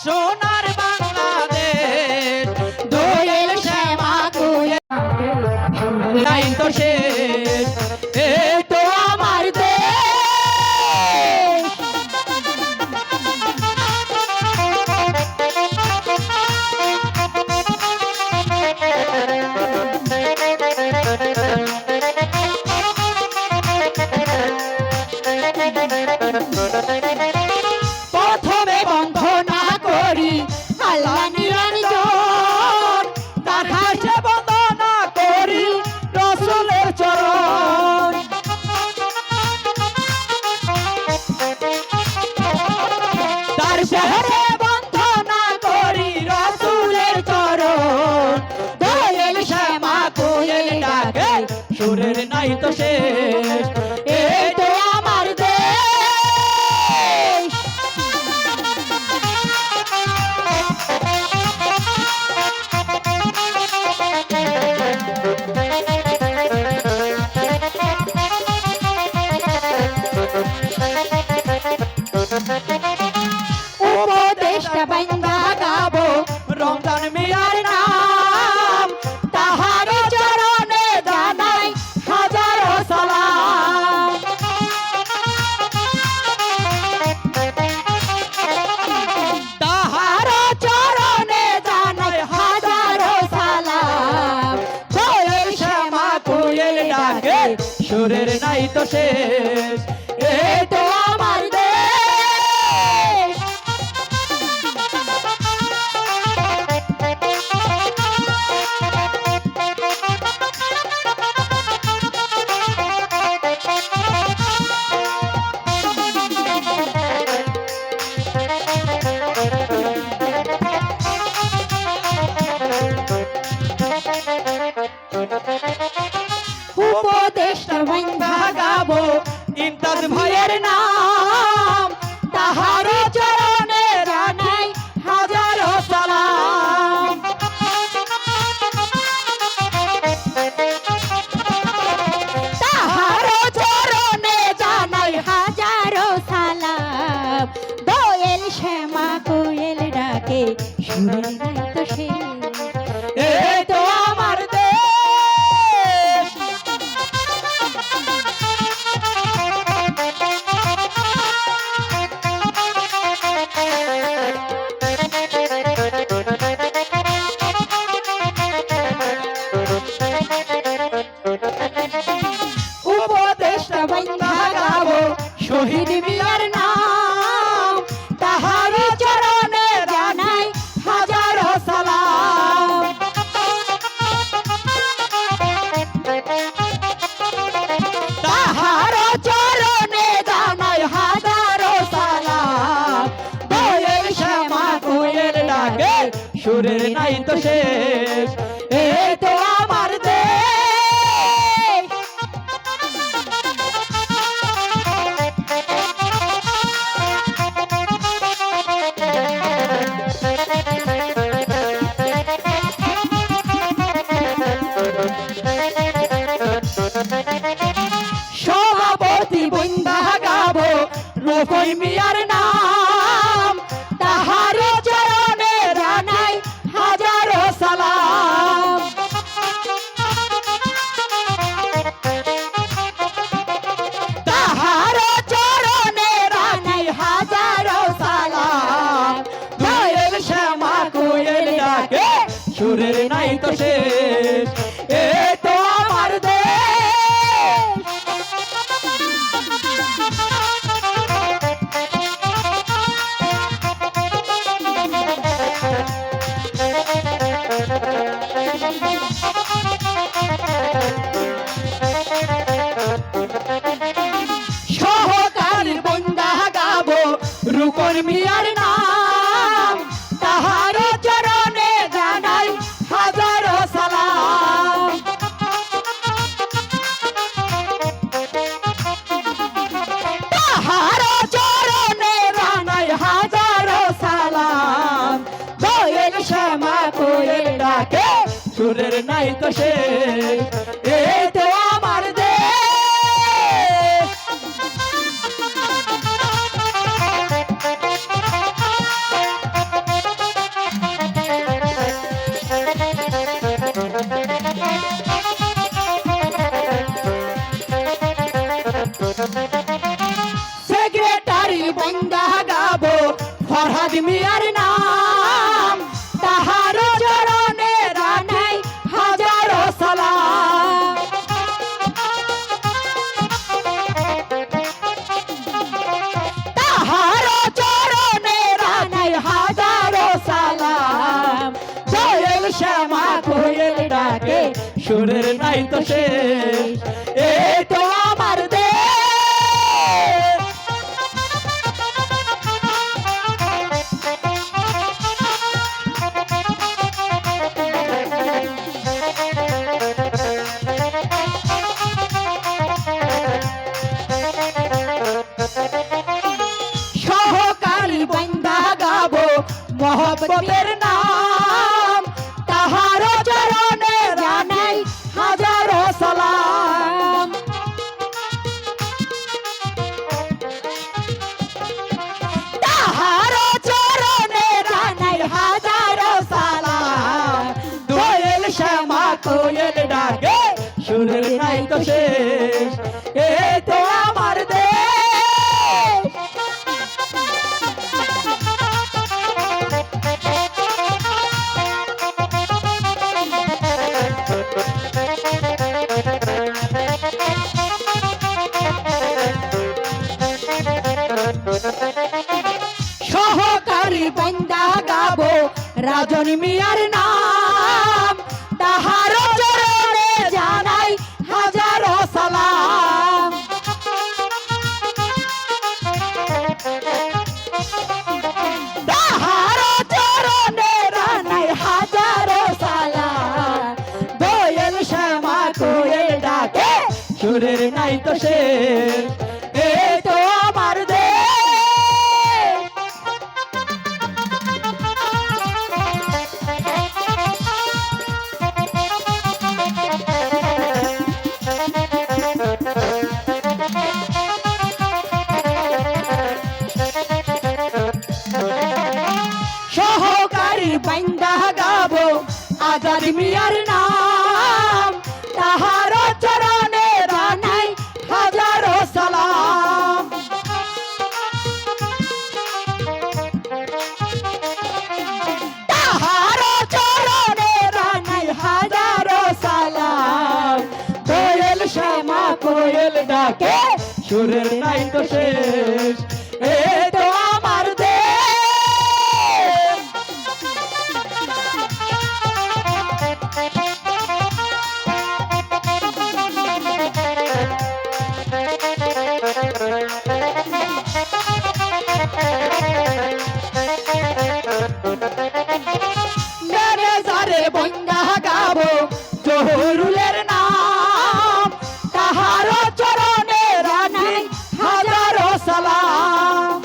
সোনার বাংলাদেশ দোয়েল শ্যামা কোয়েল নাই তো শেষ এই তো আমার দেশ। প্রথমে বন্ধনা করি আল্লাহ নিরঞ্জন, তার হাসে বন্দনা করি রসুলের চরণ। তার শহরে বন্ধনা করি রসুলের চরণ। দোয়েল শ্যামা কোয়েল ডাকে সুরের নাই তো শেষ এই তো আমার দেশ। উপদেশটা বান্দা গাবো রমজান মিয়ার নাম, তাহার চরণে জানাই হাজারো সালাম। তাহার চরণে জানাই হাজারো সালাম। দোয়েল শ্যামা কোয়েল ডাকে সুরের নাই তো শেষ এই তো আমার দেশ। উপদেশটা বান্দা গাবো ইমতাজ ভাইয়ের নাম, তাহার চরণে জানাই হাজারো সালাম। তাহার চরণে জানাই হাজারো সালাম। দোয়েল শ্যামা কোয়েল ডাকে সুরের নাই তো শেষ এই তো আমার দেশ। উপদেশটা বান্দা গাবো শহীদ মিয়ার নাম, তাহার চরণে জানাই হাজারো সালাম। তাহার চরণে জানাই হাজারো সালাম। দোয়েল শ্যামা কোয়েল ডাকে সুরের নাই তো শেষ এই তো আমার দেশ। সভাপতি বন্দা গাবো রফই মিয়ার নাম, তাহার চরণে জানাই হাজারো সালাম। তাহার চরণে জানাই হাজারো সালাম। দোয়েল শ্যামা কোয়েল ডাকে সুরের নাই তো শেষ এই তো আমার দেশ। সহকারী বন্দা গাবো রুকন মিয়ার নাম, তাহার চরণে জানাই হাজারো সালাম। তাহার চরণে জানাই হাজারো সালাম। দোয়েল শ্যামা কোয়েল ডাকে সুরের নাই তো শেষ এই তো আমার দেশ। আজাদ মিয়ার নাম তাহার চরণে জানাই হাজারো সালাম তাহার চরণে জানাই হাজারো সালাম দয়াল শ্যামা কোয়েল ডাকে সুরের নাই তো শেষ এই তো আমার দেশ সহকারী বান্দা গাবো মোহব্বতের নাম তাহার চরণে জানাই হাজারো সালাম তাহার চরণে জানাই হাজারো সালাম দয়াল শ্যামা কোয়েল ডাকে সুরের নাই তো শেষ এই তো আমার দেশ সহকারী বান্দা গাবো রাজনী মিয়ার নাম তাহার চরণে জানাই হাজারো সালাম তাহার চরণে জানাই হাজারো সালাম দয়াল শ্যামা কোয়েল ডাকে সুরের নাই তো শেষ এই তো আমার দেশ সহকারী বান্দা গাবো আজাদ মিয়ার নাম তাহার চরণে জানাই হাজারো সালাম তাহার চরণে জানাই হাজারো সালাম দয়াল শ্যামা কোয়েল ডাকে সুরের নাই তো শেষ এই তো আমার দেশ মেরেজারে বন্দা গাবো জহুরুলের নাম তাহার চরণে জানাই হাজারো সালাম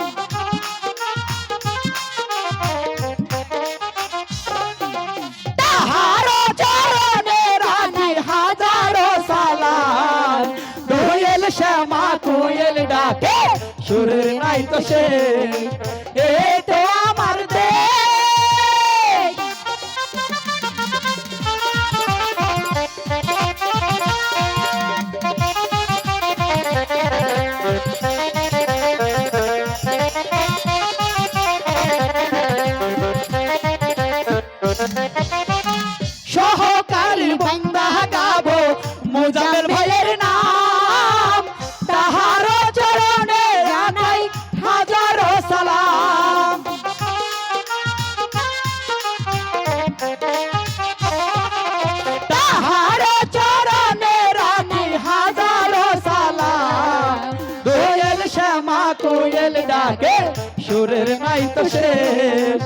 তাহার চরণে জানাই হাজারো সালাম দয়াল শ্যামা কোয়েল ডাকে সুরের নাই তো শেষ এই তো আমার দেশ সহকারী বান্দা গাবো মোজামেল ভাইয়ের নাম তাহার চরণে জানাই হাজারো সালাম তাহার চরণে জানাই হাজারো সালাম দয়াল শ্যামা কোয়েল ডাকে সুরের নাই তো শেষ